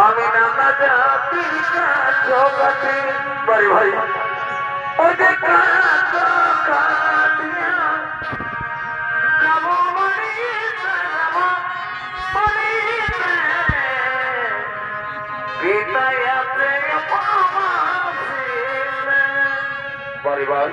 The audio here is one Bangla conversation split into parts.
আমি নানা জাতির কাছে বাড়ি ভাই ওই যে কাটিয়া बारी बार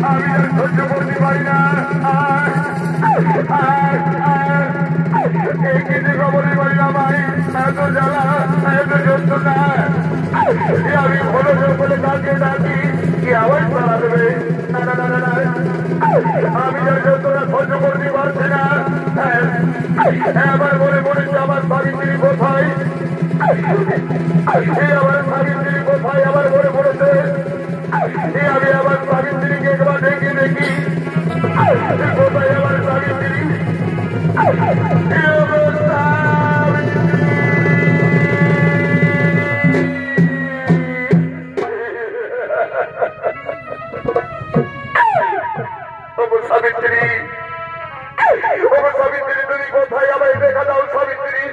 আমি আর সহ্য করতে পারি না এই কিছু খবরই পারি না ভাই এত জ্বালা এত যন্ত্রণা আমি ভালো বলে ডাকি ডাকি কি আবার চালা দেবে না না না না আমি আর যন্ত্রণা সহ্য করতে পারছি না এবার মনে পড়েছে আমার স্বামী কোথায় আমার স্বামী কোথায় আবার মনে পড়েছে আমি আমার স্বামী স্ত্রীকে একবার দেখি দেখি কোথায় আমার স্বামী স্ত্রী সাবিত্রী সাবিত্রী তুমি কোথায় আমায় দেখা দাও সাবিত্রী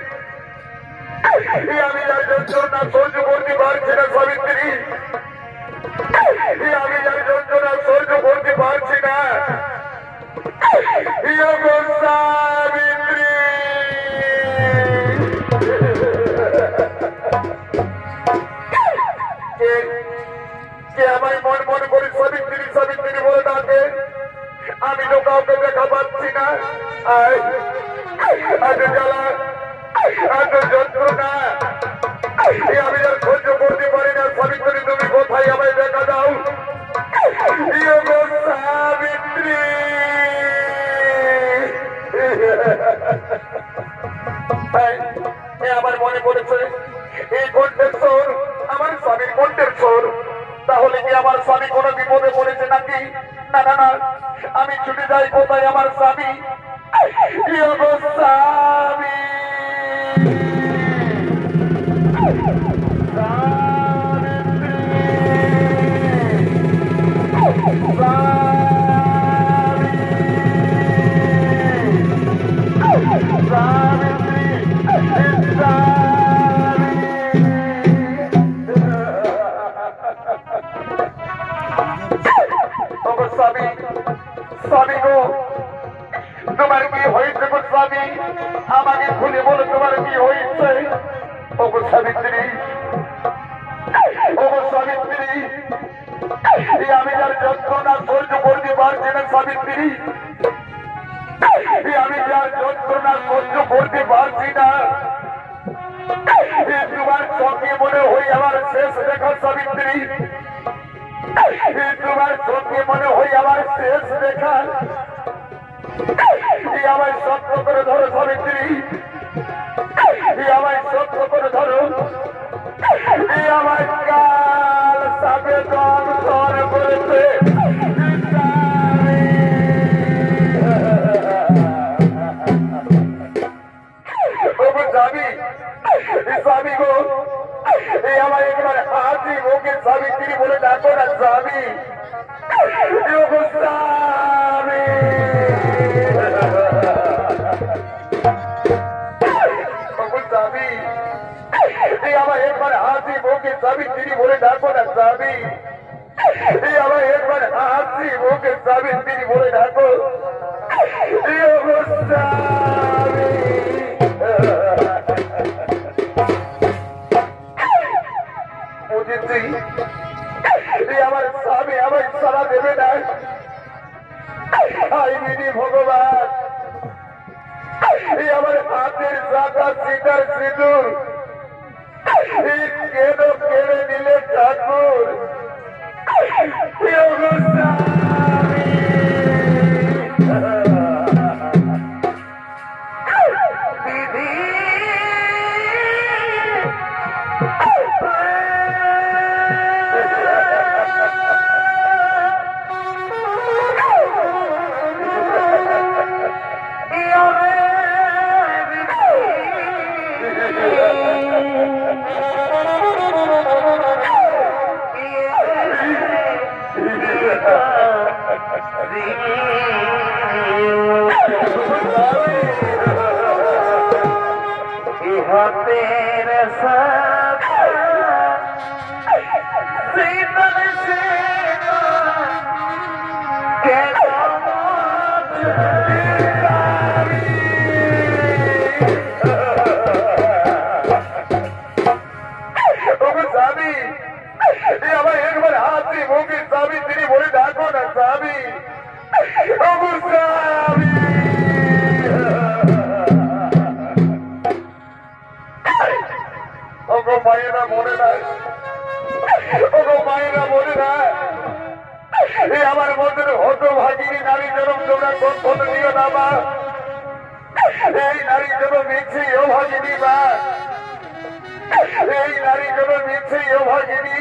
আমি যার যন্ত্রণা সহ্য করতে পারছি না সাবিত্রী আমি যার যন্ত্রণা সহ্য করতে পারছি না সাবিত্রী কে আমায় মন মনে করে সাবিত্রী সাবিত্রী বলে ডাকে আমি তো কাউকে দেখা পাচ্ছি না এত জ্বালা এত যন্ত্রণা আমি আর সহ্য করতে পারি না সাবিত্রী তুমি কোথায় আমায় দেখা দাও সাবিত্রী আমার মনে পড়েছে এই কণ্ঠের স্বর আমার স্বামীর কণ্ঠের স্বর তাহলে কি আমার স্বামী কোনো বিপদে পড়েছে নাকি না না না আমি ছুটে যাই কোথায় আমার স্বামী স্বামী স্বামী গো তোমার কি হয়েছে গো স্বামী আমাকে খুলে বলো তোমার কি হয়েছে ওগো সাবিত্রী ওগো সাবিত্রী আমি যার যন্ত্রণা সহ্য করতে পারছি না সাবিত্রী আমি যার যন্ত্রণা সহ্য করতে পারছি না তোমার চোখে মনে হই আমার শেষ দেখা সাবিত্রী তোমার চোখে মনে হই আমার শেষ দেখা আমায় সত্য করে ধরো সাবিত্রী আমায় সত্য করে ধরো আমার কাল সাথে দল ধর করেছে স্বামী গো আমার একবার হাতি মুখে সাবিত্রী বলে ডাকো না স্বামী স্বামী স্বামী আমার একবার হাতি মুখে সাবিত্রী বলে ডাকো না স্বামী আমার একবার হাতি মুখে সাবিত্রী বলে ডাকো স্বামী আমার স্বামী আমার সারা দেবে না ভগবান আমার হাতের সাদা সিটার সিঁদুর কেন কেড়ে নিলে ঠাকুর तेरे साथ सीतल से के साबित्री बोले डाको না স্বামী, আমার স্বামী। ওগো মায়েরা মনে নাই, ওগো মায়েরা মনে নাই, এই আমার মধ্যে হতভাগিনী নারী জনম তোমরা কখন নিও না মা। এই নারী জনম মিছে অভাগিনী মা, এই নারী জনম মিছে অভাগিনী।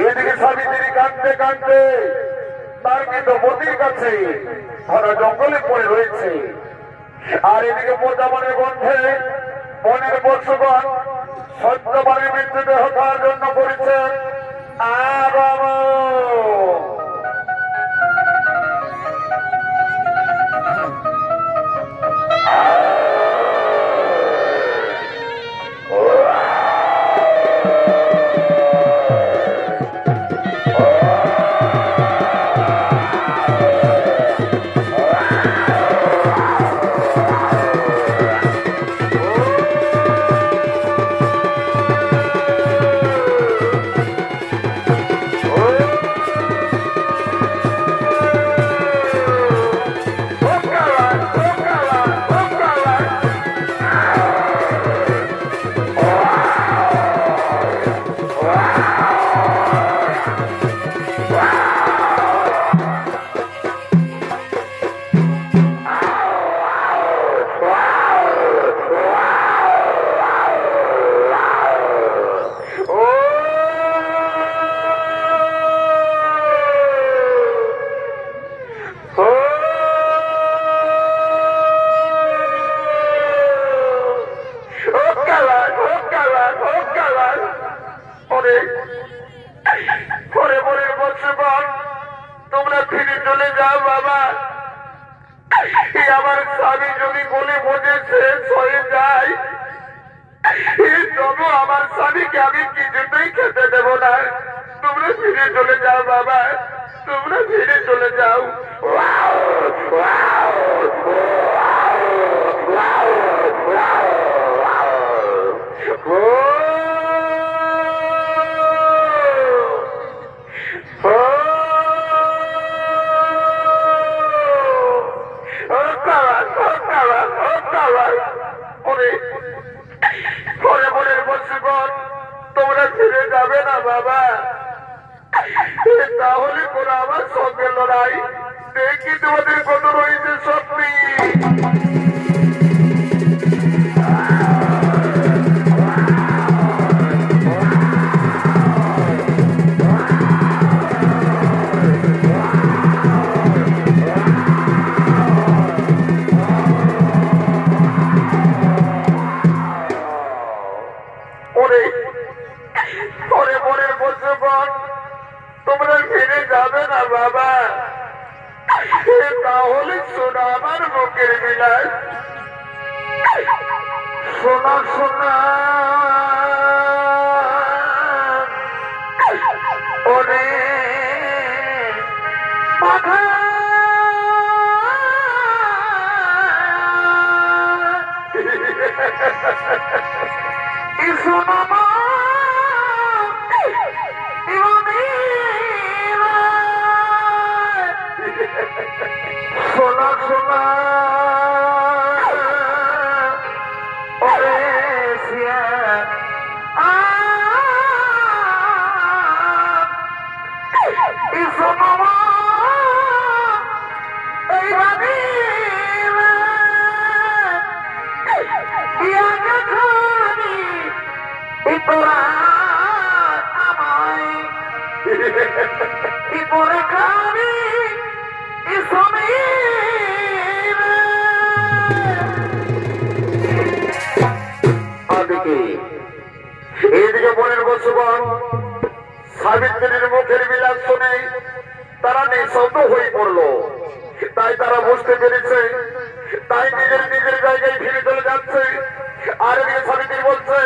এদিকে সাবিত্রী কাঁদতে কাঁদতে তার কিন্তু মতির কাছে ঘন জঙ্গলে পড়ে রয়েছে, আর এদিকে প্রজাপনের গন্ধে বনের পশুগণ সত্যবানের মৃত্যুদেহ খাওয়ার জন্য করেছেন। তোমরা ফিরে চলে যাও বাবা, আমার স্বামী যদি বলে বোঝে শেষ হয়ে যায় তবু আমার স্বামীকে আমি কিছুতেই খেতে দেবো না। তোমরা ফিরে চলে যাও বাবা, তোমরা ফিরে চলে যাও। বলো নাই দেখি তোমাদের কত রয়েছে শক্তি। তোমরা ফিরে যাবে না বাবা, তাহলে শোনো আমার বুকের বিলাস, শোনা শোনা ওরে মাথা শোনা সোনা সোনা ওরে সিয়া সোনা এইভাবে তোরা আমায় পরে খাবি এইদিকে বনের বসবান সাবিত্রীর মুখের বিলাস শুনে তারা নিঃশব্দ হয়ে পড়লো। তাই তারা বুঝতে পেরেছে, তাই নিজের নিজের জায়গায় ফিরে চলে যাচ্ছে। আর এদিকে সাবিত্রী বলছে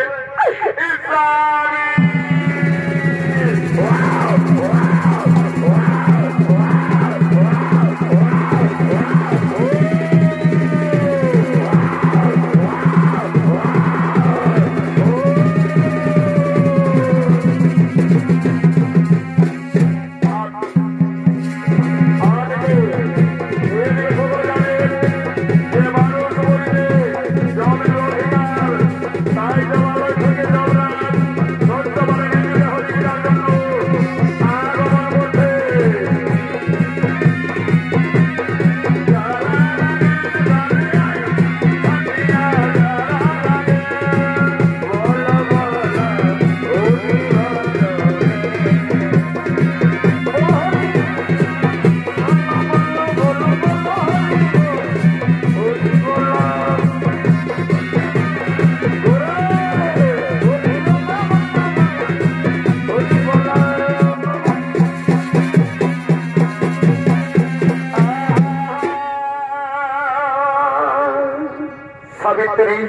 সাবিত্রী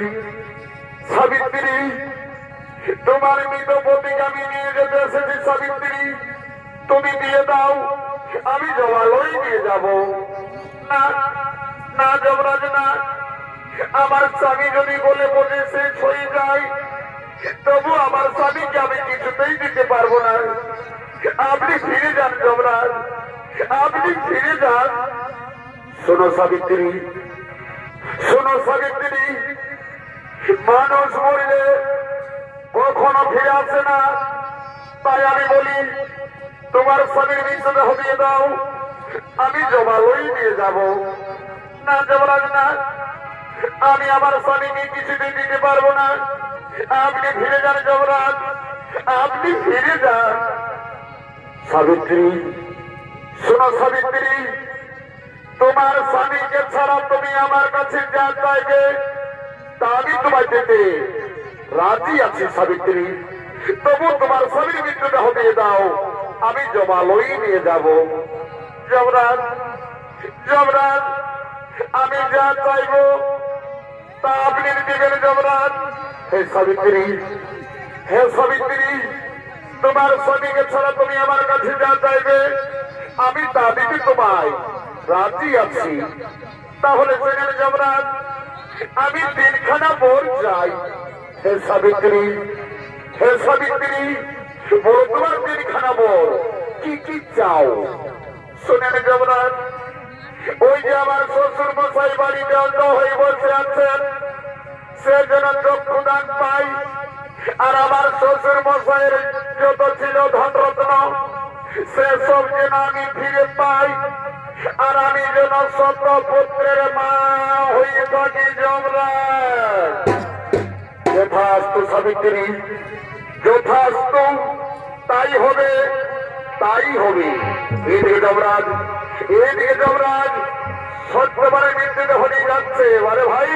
সাবিত্রী তোমার মৃত পতিকে আমি নিয়ে যেতে এসেছি। সাবিত্রী তুমি দিয়ে দাও, আমি জমালই নিয়ে যাব। না না যমরাজ না, আমার স্বামী যদি বলে বলে শেষ হয়ে যায় তবু আমার স্বামীকে আমি কিছুতেই দিতে পারবো না। আপনি ফিরে যান যমরাজ, আপনি ফিরে যান। শোনো সাবিত্রী, শোনো সাবিত্রী, মানুষ মরলে কখনো ফিরে আসে না। তাই আমি বলি তোমার স্বামীর মৃতদেহ দিয়ে দাও, আমি জমালই নিয়ে যাব। না যমরাজ না, আমি আমার স্বামীকে কিছুতেই দিতে পারবো না। আপনি ফিরে যান যমরাজ, আপনি ফিরে যান। সাবিত্রী শোনো সাবিত্রী, তোমার স্বামীকে ছাড়া তুমি আমার কাছে যা চাইবে তা আমি তোমায় দিতে রাজি আছি। সাবিত্রী তবু তোমার স্বামীর মৃত্যুদেহ দিয়ে দাও, আমি জমালই নিয়ে যাব। যমরাজ যমরাজ, আমি যা চাইব তা আপনি দিবেন যমরাজ। হে সাবিত্রী, হে সাবিত্রী, তোমার স্বামীকে ছাড়া তুমি আমার কাছে যা চাইবে আমি তা দিতে তোমায় রাজি আছি। তাহলে সেখানে যমরাজ আমি দিনখানা পর যাই। হে সাবিত্রী, হে সাবিত্রী, বলো তোমার দিনখানা পর কি কি চাও? শোনেন যমরাজ, ওই যে আমার শ্বশুর মশাই বাড়িতে অন্ধ হয়ে বসে আছেন, সে যেন চক্ষুদান পাই। আর আমার শ্বশুর মশাইয়ের যত ছিল ধনরত্ন সেসব যেন আমি ফিরে পাই, আর আমি যেন শত পুত্রের মা হয়ে থাকি যমরাজ। যথাস্তু সাবিত্রী, যথাস্তু, তাই হবে, তাই হবে। এদিকে যমরাজ, এদিকে যমরাজ সত্যবারে বিদ্যুৎ হয়ে যাচ্ছে। আরে ভাই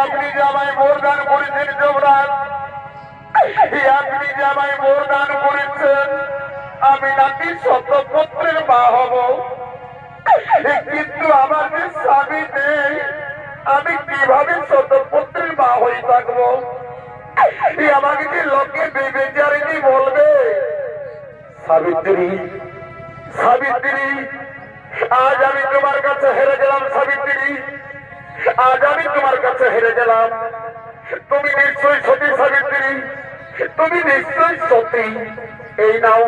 আপনি জামাই বরদান করেছেন যমরাজ, আপনি জামাই বরদান করেছেন আমি নাকি শতপুত্রের মা হব, কিন্তু আমার যে স্বামী নেই, আমি কিভাবে শতপুত্রের মা হয়ে থাকবো? আমাকে কি লোকে বিবেচারিণী বলবে? সাবিত্রী, সাবিত্রী, আজ আমি তোমার কাছে হেরে গেলাম। সাবিত্রী, আজ আমি তোমার কাছে হেরে গেলাম। তুমি নিশ্চয়ই সতী সাবিত্রী, তুমি নিশ্চয়ই সতী। এই নাও,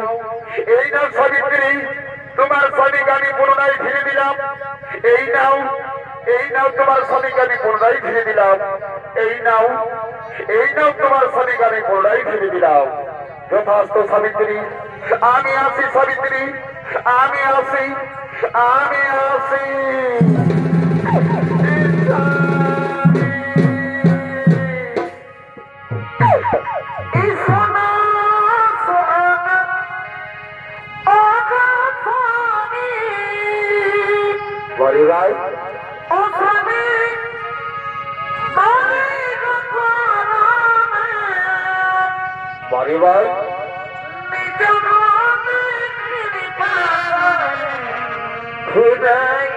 এই নাও সাবিত্রী, তোমার স্বামীকে আমি পুনরায় ফিরে দিলাম। এই নাও, এই নাও তোমার স্বামীকে আমি পুনরায় ফিরে দিলাম। এই নাও, এই নাও তোমার স্বামীকে আমি পুনরায় ফিরে দিলাম। যথাস্ত সাবিত্রী, আমি আসি সাবিত্রী, আমি আসি, আমি আসি। পরিবার হৃদয়